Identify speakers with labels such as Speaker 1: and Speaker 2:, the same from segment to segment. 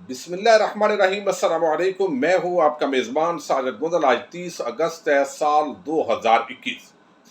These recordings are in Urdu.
Speaker 1: بسم اللہ الرحمن الرحیم، السلام علیکم۔ میں ہوں آپ کا میزبان ساجد گندل۔ آج 30 اگست ہے سال 2021۔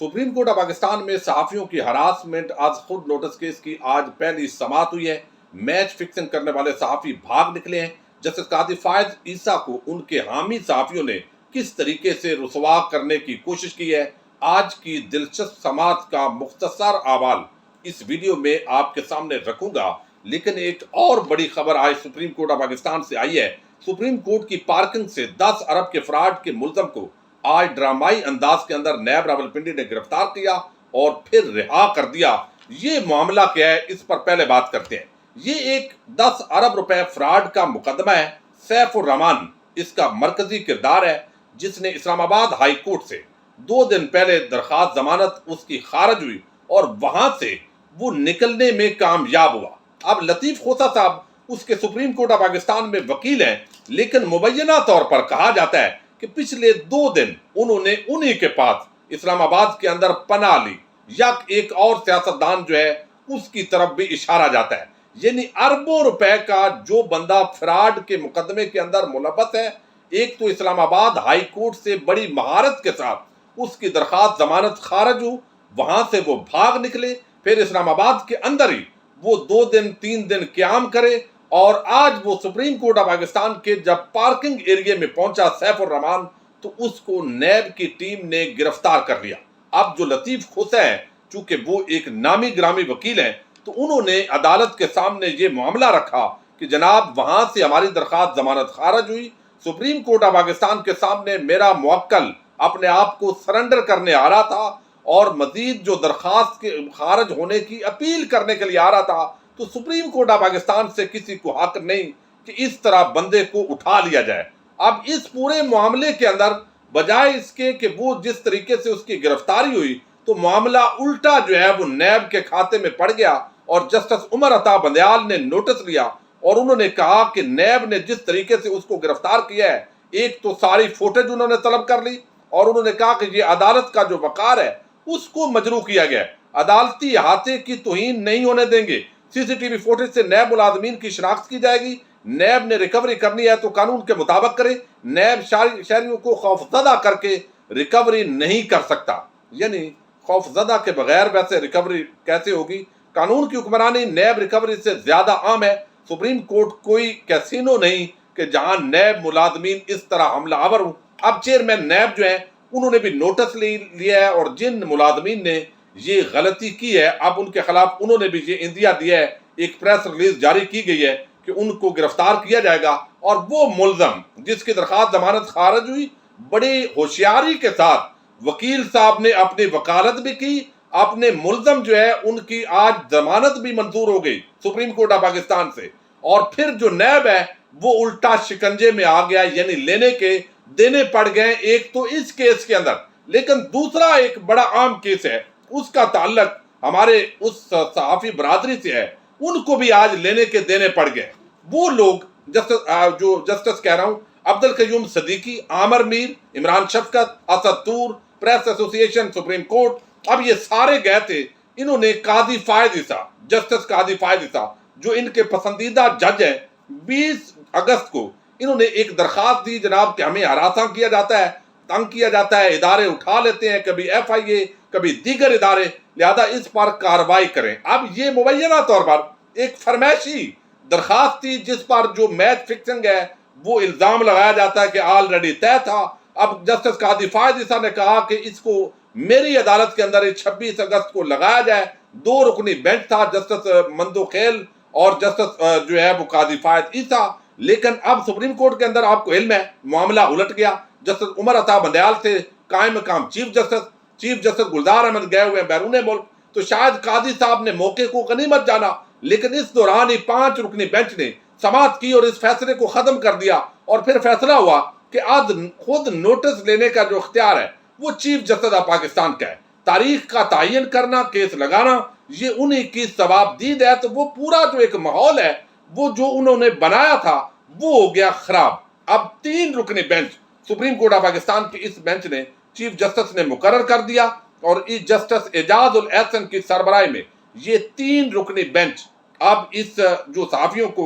Speaker 1: سپریم کورٹ آف پاکستان میں صحافیوں کی ہراسمنٹ از خود نوٹس کیس کی آج پہلی سماعت ہوئی ہے۔ میچ فکسنگ کرنے والے صحافی بھاگ نکلے ہیں۔ جسٹس قاضی فائز عیسیٰ کو ان کے حامی صحافیوں نے کس طریقے سے رسوا کرنے کی کوشش کی ہے، آج کی دلچسپ سماعت کا مختصر احوال اس ویڈیو میں آپ کے سامنے رکھوں گا۔ لیکن ایک اور بڑی خبر آج سپریم کورٹ آف پاکستان سے آئی ہے۔ سپریم کورٹ کی پارکنگ سے 10 ارب کے فراڈ کے ملزم کو آج ڈرامائی انداز کے اندر نیب راولپنڈی نے گرفتار کیا اور پھر رہا کر دیا۔ یہ معاملہ کیا ہے، اس پر پہلے بات کرتے ہیں۔ یہ ایک 10 ارب روپے فراڈ کا مقدمہ ہے۔ سیف الرحمان اس کا مرکزی کردار ہے، جس نے اسلام آباد ہائی کورٹ سے 2 دن پہلے درخواست ضمانت اس کی خارج ہوئی اور وہاں سے وہ نکلنے میں کامیاب ہوا۔ اب لطیف خوسا صاحب اس کے سپریم کورٹ آف پاکستان میں وکیل ہیں، لیکن مبینہ طور پر کہا جاتا ہے کہ پچھلے 2 دن انہوں نے انہی کے پاس اسلام آباد کے اندر پناہ لی۔ ایک اور سیاستدان جو ہے اس کی طرف بھی اشارہ جاتا ہے، یعنی اربوں روپے کا جو بندہ فراڈ کے مقدمے کے اندر ملوث ہے، ایک تو اسلام آباد ہائی کورٹ سے بڑی مہارت کے ساتھ اس کی درخواست ضمانت خارج ہو، وہاں سے وہ بھاگ نکلے، پھر اسلام آباد کے اندر ہی وہ 2 دن 3 دن قیام کرے، اور آج وہ سپریم کورٹ آف پاکستان کے جب پارکنگ ایریا میں پہنچا سیف الرحمان، تو اس کو نیب کی ٹیم نے گرفتار کر لیا۔ اب جو لطیف خوسا ہے، چونکہ وہ ایک نامی گرامی وکیل ہیں، تو انہوں نے عدالت کے سامنے یہ معاملہ رکھا کہ جناب وہاں سے ہماری درخواست ضمانت خارج ہوئی، سپریم کورٹ آف پاکستان کے سامنے میرا موکل اپنے آپ کو سرنڈر کرنے آ رہا تھا اور مزید جو درخواست کے خارج ہونے کی اپیل کرنے کے لیے آ رہا تھا، تو سپریم کورٹ آف پاکستان سے کسی کو حق نہیں کہ اس طرح بندے کو اٹھا لیا جائے۔ اب اس پورے معاملے کے اندر بجائے اس کے کہ وہ جس طریقے سے اس کی گرفتاری ہوئی، تو معاملہ الٹا جو ہے وہ نیب کے کھاتے میں پڑ گیا، اور جسٹس عمر عطا بندیال نے نوٹس لیا اور انہوں نے کہا کہ نیب نے جس طریقے سے اس کو گرفتار کیا ہے، ایک تو ساری فوٹیج انہوں نے طلب کر لی، اور انہوں نے کہا کہ یہ عدالت کا جو وقار ہے اس کو مجروح کیا گیا ہے، عدالتی احاطے کی توہین نہیں ہونے دیں گے، سی سی ٹی وی فوٹیج سے نیب ملازمین کی شناخت کی جائے گی، نیب نے ریکوری کرنی ہے تو قانون کے مطابق کرے، نیب شہریوں کو خوفزدہ کر کے ریکوری نہیں کر سکتا۔ یعنی خوفزدہ کے بغیر ویسے ریکوری کیسے ہوگی؟ قانون کی حکمرانی نیب ریکوری سے زیادہ عام ہے۔ سپریم کورٹ کوئی کیسینو نہیں کہ جہاں نیب ملازمین اس طرح حملہ آور ہوں۔ اب چیئرمین نیب جو ہیں انہوں نے بھی نوٹس لیا ہے، اور جن ملازمین نے یہ غلطی کی ہے اب ان کے خلاف انہوں نے بھی یہ اندیا دیا ہے، ایک پریس ریلیز جاری کی گئی ہے کہ ان کو گرفتار کیا جائے گا، اور وہ ملزم جس کی درخواست ضمانت خارج ہوئی، بڑی ہوشیاری کے ساتھ وکیل صاحب نے اپنی وکالت بھی کی، اپنے ملزم جو ہے ان کی آج ضمانت بھی منظور ہو گئی سپریم کورٹ آف پاکستان سے، اور پھر جو نیب ہے وہ الٹا شکنجے میں آ گیا، یعنی لینے کے دینے پڑ گئے ایک تو اس کیس کے اندر۔ لیکن دوسرا ایک بڑا عام کیس ہے، اس کا تعلق ہمارے اس صحافی برادری سے ہے، ان کو بھی آج لینے کے دینے پڑ گئے۔ وہ لوگ جو جسٹس کہہ رہا ہوں، عبد القیوم صدیقی، عامر میر، عمران شفقت، اسد طور، پریس ایسوسی ایشن سپریم کورٹ، اب یہ سارے گئے تھے۔ انہوں نے قاضی فائز عیسیٰ، جسٹس قاضی فائز عیسیٰ جو ان کے پسندیدہ جج ہیں، 20 اگست کو انہوں نے ایک درخواست دی، جناب کہ ہمیں ہراساں کیا جاتا ہے، تنگ کیا جاتا ہے، ادارے اٹھا لیتے ہیں، کبھی ایف آئی اے، کبھی دیگر ادارے، لہذا اس پر کارروائی کریں۔ اب یہ مبینہ طور پر ایک فرمائشی درخواست تھی، جس پر جو میچ فکسنگ ہے وہ الزام لگایا جاتا ہے کہ آلریڈی طے تھا۔ اب جسٹس قاضی فائز عیسیٰ نے کہا کہ اس کو میری عدالت کے اندر 26 اگست کو لگایا جائے۔ 2 رکنی بینچ تھا، جسٹس مندو خیل اور جسٹس جو ہے وہ قاضی فائز عیسیٰ، لیکن اب سپریم کورٹ کے اندر آپ کو علم ہے معاملہ الٹ گیا۔ جسٹس عمر عطا بندیال سے قائم مقام چیف جسٹس گلزار احمد گئے ہوئے ہیں بیرون ملک، تو شاید قاضی صاحب نے موقع کو غنیمت جانا، لیکن اس دوران ہی 5 رکنی بینچ نے سماعت کی اور اس فیصلے کو ختم کر دیا، اور پھر فیصلہ ہوا کہ آج خود نوٹس لینے کا جو اختیار ہے وہ چیف جسٹس آف پاکستان کا ہے۔ تاریخ کا تعین کرنا، کیس لگانا، یہ انہی کی ثواب دید ہے۔ تو وہ پورا جو ایک ماحول ہے وہ جو انہوں نے بنایا تھا وہ ہو گیا خراب۔ اب 3 رکنی bench Supreme Court of Pakistan کی اس بینچ نے چیف جسٹس نے مقرر کر دیا، اور اس جسٹس اعجاز الاحسن کی سربراہی میں یہ 3 رکنی بینچ اب اس جو صحافیوں کو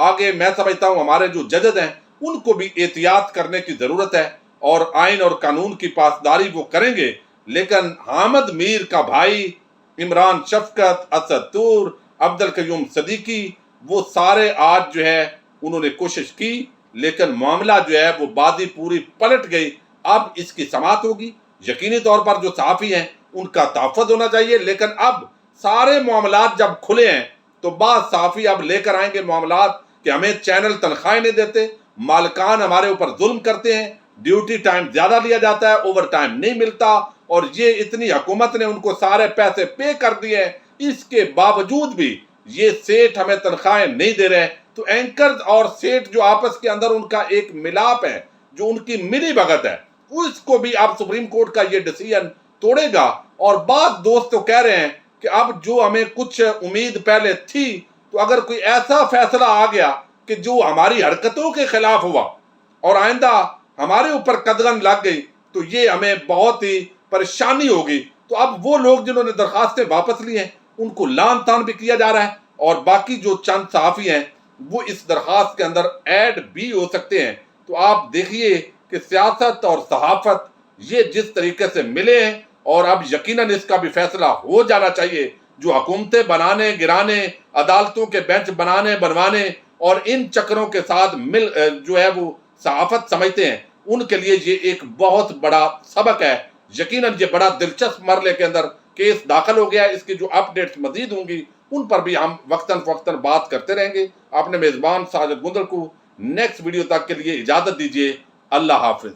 Speaker 1: آگے میں سمجھتا ہوں ہمارے جو ججز ہیں ان کو بھی احتیاط کرنے کی ضرورت ہے، اور آئین اور قانون کی پاسداری وہ کریں گے، لیکن حامد میر کا بھائی عمران شفقت، اسد طور، عبد القیوم صدیقی، وہ سارے آج جو ہے انہوں نے کوشش کی، لیکن معاملہ جو ہے وہ بازی پوری پلٹ گئی۔ اب اس کی سماعت ہوگی، یقینی طور پر جو صحافی ہیں ان کا تحفظ ہونا چاہیے، لیکن اب سارے معاملات جب کھلے ہیں تو بعض صحافی اب لے کر آئیں گے معاملات کہ ہمیں چینل تنخواہیں نہیں دیتے، مالکان ہمارے اوپر ظلم کرتے ہیں، ڈیوٹی ٹائم زیادہ لیا جاتا ہے، اوور ٹائم نہیں ملتا، اور یہ اتنی حکومت نے ان کو سارے پیسے پے کر دیے ہیں، اس کے باوجود بھی یہ سیٹ ہمیں تنخواہیں نہیں دے رہے۔ تو اینکرز اور سیٹ جو آپس کے اندر ان کا ایک ملاپ ہے، جو ان کی ملی بھگت ہے، اس کو بھی اب سپریم کورٹ کا یہ ڈیسیژن توڑے گا۔ اور بعض دوست تو کہہ رہے ہیں کہ اب جو ہمیں کچھ امید پہلے تھی، تو اگر کوئی ایسا فیصلہ آ گیا کہ جو ہماری حرکتوں کے خلاف ہوا اور آئندہ ہمارے اوپر قدغن لگ گئی، تو یہ ہمیں بہت ہی پریشانی ہوگی۔ تو اب وہ لوگ جنہوں نے درخواستیں واپس لی ہیں ان کو لان تان بھی کیا جا رہا ہے، اور باقی جو چند صحافی ہیں وہ اس درخواست کے اندر ایڈ بھی ہو سکتے ہیں۔ تو آپ دیکھیے کہ سیاست اور صحافت یہ جس طریقے سے ملے ہیں، اور اب یقیناً اس کا بھی فیصلہ ہو جانا چاہیے۔ جو حکومتیں بنانے گرانے، عدالتوں کے بینچ بنانے بنوانے اور ان چکروں کے ساتھ جو ہے وہ صحافت سمجھتے ہیں، ان کے لیے یہ ایک بہت بڑا سبق ہے۔ یقیناً یہ بڑا دلچسپ مرحلے کے اندر کیس داخل ہو گیا ہے، اس کی جو اپ ڈیٹس مزید ہوں گی ان پر بھی ہم وقتاً فوقتاً بات کرتے رہیں گے۔ اپنے میزبان ساجد گندل کو نیکسٹ ویڈیو تک کے لیے اجازت دیجیے۔ اللہ حافظ۔